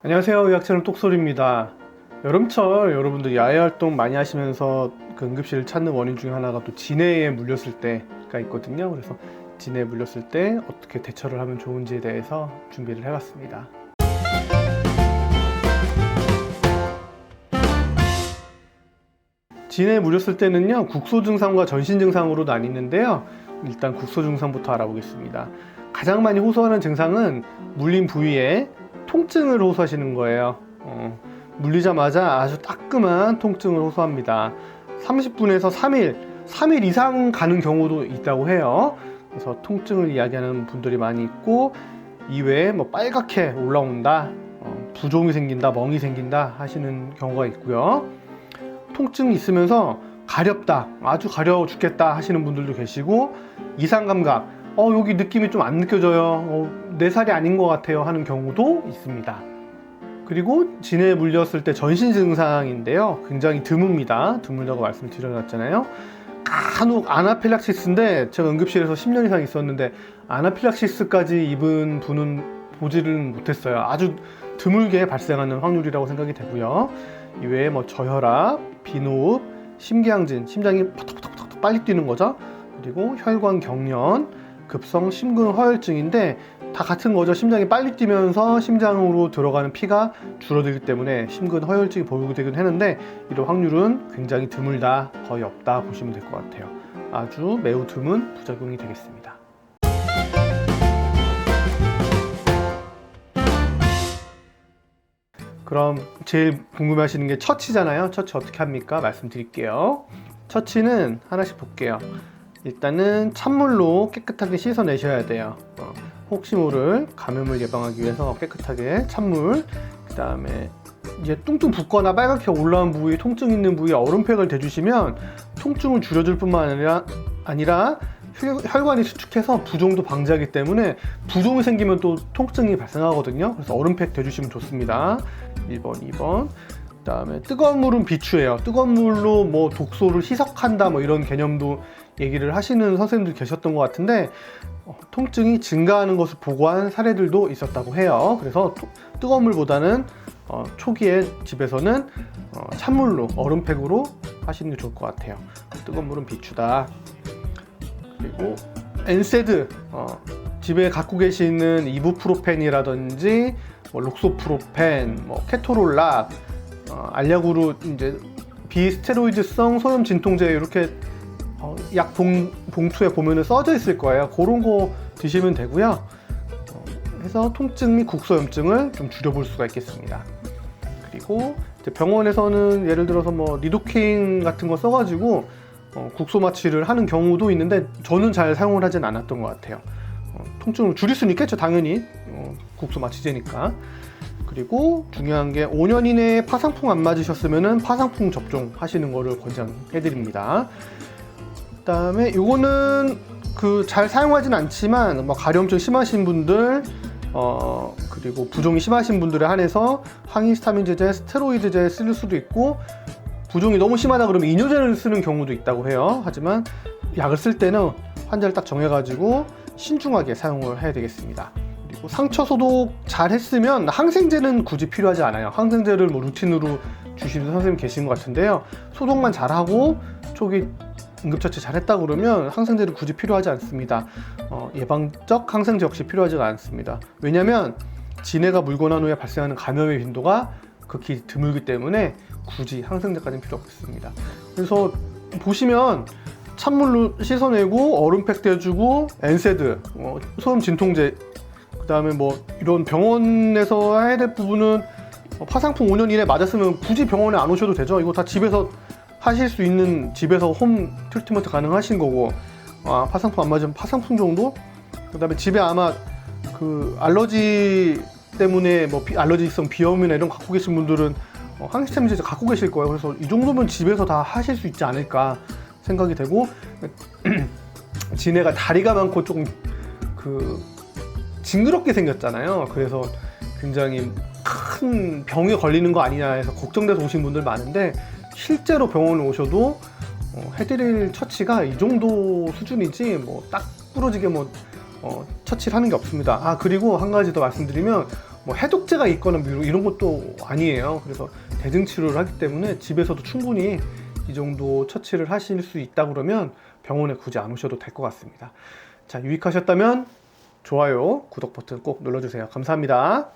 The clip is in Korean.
안녕하세요. 의학처럼 똑소리입니다. 여름철 여러분들 야외 활동 많이 하시면서 그 응급실을 찾는 원인 중에 하나가 또 진해에 물렸을 때가 있거든요. 그래서 진해에 물렸을 때 어떻게 대처를 하면 좋은지에 대해서 준비를 해봤습니다. 진해에 물렸을 때는요, 국소 증상과 전신 증상으로 나뉘는데요. 일단 국소 증상부터 알아보겠습니다. 가장 많이 호소하는 증상은 물린 부위에 통증을 호소하시는 거예요. 물리자마자 아주 따끔한 통증을 호소합니다. 30분에서 3일 이상 가는 경우도 있다고 해요. 그래서 통증을 이야기하는 분들이 많이 있고, 이외에 뭐 빨갛게 올라온다, 부종이 생긴다, 멍이 생긴다 하시는 경우가 있고요. 통증이 있으면서 가렵다, 아주 가려워 죽겠다 하시는 분들도 계시고, 이상감각, 여기 느낌이 좀 안 느껴져요, 내 살이 아닌 것 같아요 하는 경우도 있습니다. 그리고 진해에 물렸을 때 전신 증상인데요, 굉장히 드뭅니다. 드물다고 말씀드렸잖아요. 간혹 아나필락시스인데, 제가 응급실에서 10년 이상 있었는데 아나필락시스까지 입은 분은 보지를 못했어요. 아주 드물게 발생하는 확률이라고 생각이 되고요. 이외에 뭐 저혈압, 비노흡, 심기항진, 심장이 팍팍팍팍 빨리 뛰는 거죠. 그리고 혈관 경련, 급성 심근허혈증인데 다 같은 거죠. 심장이 빨리 뛰면서 심장으로 들어가는 피가 줄어들기 때문에 심근허혈증이 보이게 하는데, 이런 확률은 굉장히 드물다, 거의 없다 보시면 될 것 같아요. 아주 매우 드문 부작용이 되겠습니다. 그럼 제일 궁금해하시는 게 처치잖아요. 처치 어떻게 합니까? 말씀드릴게요. 처치는 하나씩 볼게요. 일단은 찬물로 깨끗하게 씻어내셔야 돼요. 혹시 모를 감염을 예방하기 위해서 깨끗하게 찬물, 그 다음에 이제 뚱뚱 붓거나 빨갛게 올라온 부위, 통증 있는 부위에 얼음팩을 대주시면 통증을 줄여줄 뿐만 아니라 혈관이 수축해서 부종도 방지하기 때문에, 부종이 생기면 또 통증이 발생하거든요. 그래서 얼음팩 대주시면 좋습니다. 1번, 2번. 그 다음에 뜨거운 물은 비추해요. 뜨거운 물로 뭐 독소를 희석한다, 뭐 이런 개념도 얘기를 하시는 선생님들 계셨던 것 같은데, 통증이 증가하는 것을 보고한 사례들도 있었다고 해요. 그래서 뜨거운 물보다는 초기에 집에서는 찬물로, 얼음팩으로 하시는 게 좋을 것 같아요. 뜨거운 물은 비추다. 그리고 엔세드, 집에 갖고 계시는 이부프로펜이라든지 뭐 록소프로펜, 뭐 케토롤락, 알약으로 이제 비스테로이드성 소염 진통제, 이렇게 약 봉투에 보면은 써져 있을 거예요. 그런 거 드시면 되고요. 해서 통증 및 국소염증을 좀 줄여볼 수가 있겠습니다. 그리고 이제 병원에서는 예를 들어서 뭐 리도케인 같은 거 써가지고 국소 마취를 하는 경우도 있는데, 저는 잘 사용을 하진 않았던 것 같아요. 통증을 줄일 수는 있겠죠, 당연히. 국소 마취제니까. 그리고 중요한 게 5년 이내에 파상풍 안 맞으셨으면은 파상풍 접종 하시는 거를 권장해 드립니다. 그다음에 요거는 잘 사용하진 않지만, 뭐 가려움증 심하신 분들, 그리고 부종이 심하신 분들에 한해서 항히스타민제제, 스테로이드제 쓸 수도 있고, 부종이 너무 심하다 그러면 이뇨제를 쓰는 경우도 있다고 해요. 하지만 약을 쓸 때는 환자를 딱 정해가지고 신중하게 사용을 해야 되겠습니다. 그리고 상처 소독 잘 했으면 항생제는 굳이 필요하지 않아요. 항생제를 뭐 루틴으로 주시는 선생님 계신 것 같은데요. 소독만 잘하고 초기 응급처치 잘했다 그러면 항생제를 굳이 필요하지 않습니다. 예방적 항생제 역시 필요하지가 않습니다. 왜냐하면 진해가 물고 난 후에 발생하는 감염의 빈도가 극히 드물기 때문에 굳이 항생제까지는 필요 없습니다. 그래서 보시면 찬물로 씻어내고 얼음팩 대주고 엔세드, 소염 진통제, 그 다음에 뭐 이런 병원에서 해야 될 부분은 파상풍 5년 이내 맞았으면 굳이 병원에 안 오셔도 되죠. 이거 다 집에서 하실 수 있는, 집에서 홈 트리트먼트 가능하신 거고, 파상풍 안 맞으면 파상풍 정도? 그 다음에 집에 아마 그 알러지 때문에 뭐 알러지성 비염이나 이런 거 갖고 계신 분들은 항히스타민제제 갖고 계실 거예요. 그래서 이 정도면 집에서 다 하실 수 있지 않을까 생각이 되고, 진해가 다리가 많고 조금 징그럽게 생겼잖아요. 그래서 굉장히 큰 병에 걸리는 거 아니냐 해서 걱정돼서 오신 분들 많은데, 실제로 병원에 오셔도 해드릴 처치가 이 정도 수준이지 뭐 딱 부러지게 뭐 처치를 하는 게 없습니다. 그리고 한 가지 더 말씀드리면, 뭐 해독제가 있거나 이런 것도 아니에요. 그래서 대증 치료를 하기 때문에 집에서도 충분히 이 정도 처치를 하실 수 있다 그러면 병원에 굳이 안 오셔도 될 것 같습니다. 자, 유익하셨다면 좋아요, 구독 버튼 꼭 눌러주세요. 감사합니다.